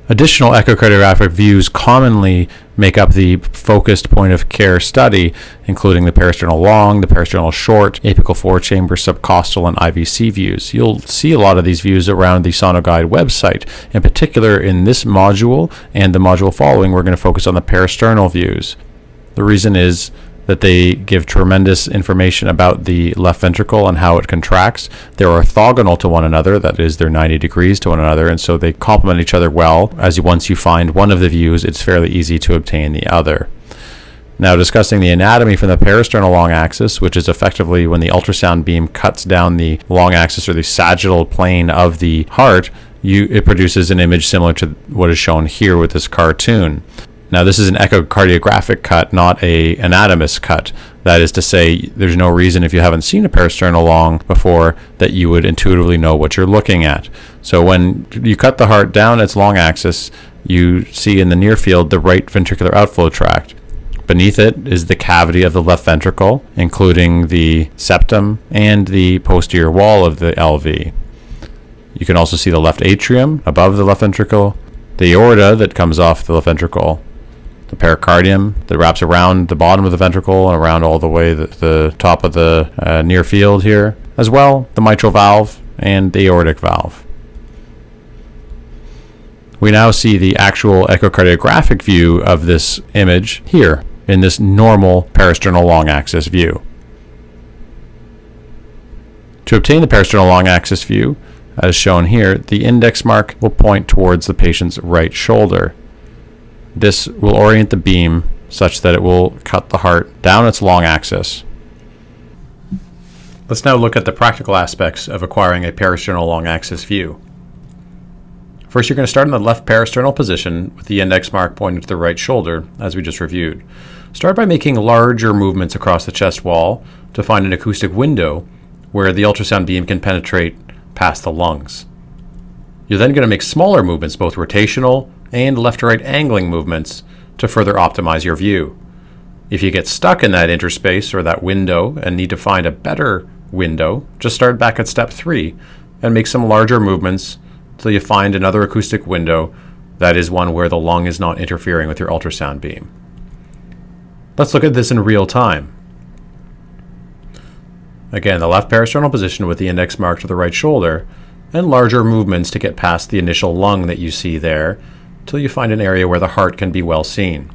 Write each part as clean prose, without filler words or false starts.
Additional echocardiographic views commonly make up the focused point of care study, including the parasternal long, the parasternal short, apical four-chamber, subcostal, and IVC views. You'll see a lot of these views around the Sonoguide website. In particular, in this module and the module following, we're going to focus on the parasternal views. The reason is that they give tremendous information about the left ventricle and how it contracts. They're orthogonal to one another, that is, they're 90 degrees to one another, and so they complement each other well. Once you find one of the views, it's fairly easy to obtain the other. Now, discussing the anatomy from the parasternal long axis, which is effectively when the ultrasound beam cuts down the long axis or the sagittal plane of the heart, it produces an image similar to what is shown here with this cartoon. Now, this is an echocardiographic cut, not an anatomist cut. That is to say, there's no reason, if you haven't seen a parasternal long before, that you would intuitively know what you're looking at. So when you cut the heart down its long axis, you see in the near field the right ventricular outflow tract. Beneath it is the cavity of the left ventricle, including the septum and the posterior wall of the LV. You can also see the left atrium above the left ventricle, the aorta that comes off the left ventricle, the pericardium that wraps around the bottom of the ventricle and around all the way the top of the near field here, as well the mitral valve and the aortic valve. We now see the actual echocardiographic view of this image here in this normal parasternal long axis view. To obtain the parasternal long axis view, as shown here, the index mark will point towards the patient's right shoulder. This will orient the beam such that it will cut the heart down its long axis. Let's now look at the practical aspects of acquiring a parasternal long axis view. First, you're going to start in the left parasternal position with the index mark pointing to the right shoulder, as we just reviewed. Start by making larger movements across the chest wall to find an acoustic window where the ultrasound beam can penetrate past the lungs. You're then going to make smaller movements, both rotational and left to right angling movements, to further optimize your view. If you get stuck in that interspace or that window and need to find a better window, just start back at step 3 and make some larger movements till you find another acoustic window, that is one where the lung is not interfering with your ultrasound beam. Let's look at this in real time. Again, the left parasternal position with the index marked to the right shoulder, and larger movements to get past the initial lung that you see there, till you find an area where the heart can be well seen.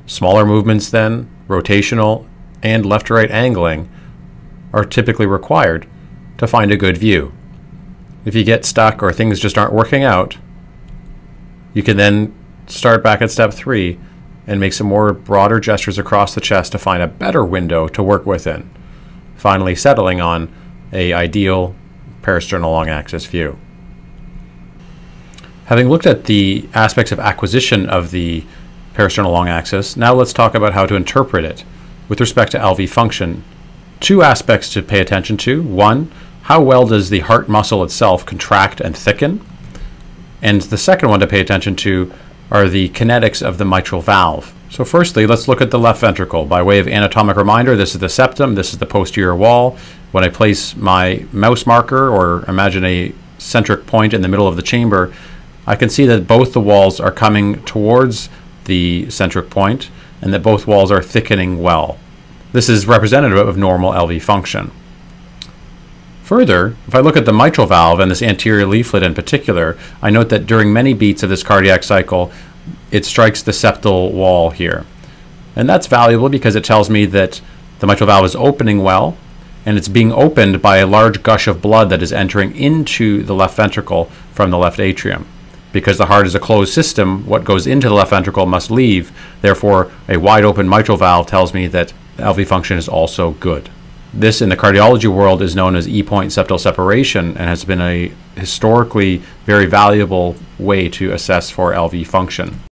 Smaller movements then, rotational and left to right angling, are typically required to find a good view. If you get stuck or things just aren't working out, you can then start back at step 3 and make some more broader gestures across the chest to find a better window to work within, finally settling on an ideal parasternal long axis view. Having looked at the aspects of acquisition of the parasternal long axis, now let's talk about how to interpret it with respect to LV function. 2 aspects to pay attention to. 1, how well does the heart muscle itself contract and thicken? And the second one to pay attention to are the kinetics of the mitral valve. So firstly, let's look at the left ventricle. By way of anatomic reminder, this is the septum, this is the posterior wall. When I place my mouse marker, or imagine a centric point in the middle of the chamber, I can see that both the walls are coming towards the centric point and that both walls are thickening well. This is representative of normal LV function. Further, if I look at the mitral valve and this anterior leaflet in particular, I note that during many beats of this cardiac cycle, it strikes the septal wall here. And that's valuable because it tells me that the mitral valve is opening well, and it's being opened by a large gush of blood that is entering into the left ventricle from the left atrium. Because the heart is a closed system, what goes into the left ventricle must leave. Therefore, a wide open mitral valve tells me that LV function is also good. This, in the cardiology world, is known as E-point septal separation and has been a historically very valuable way to assess for LV function.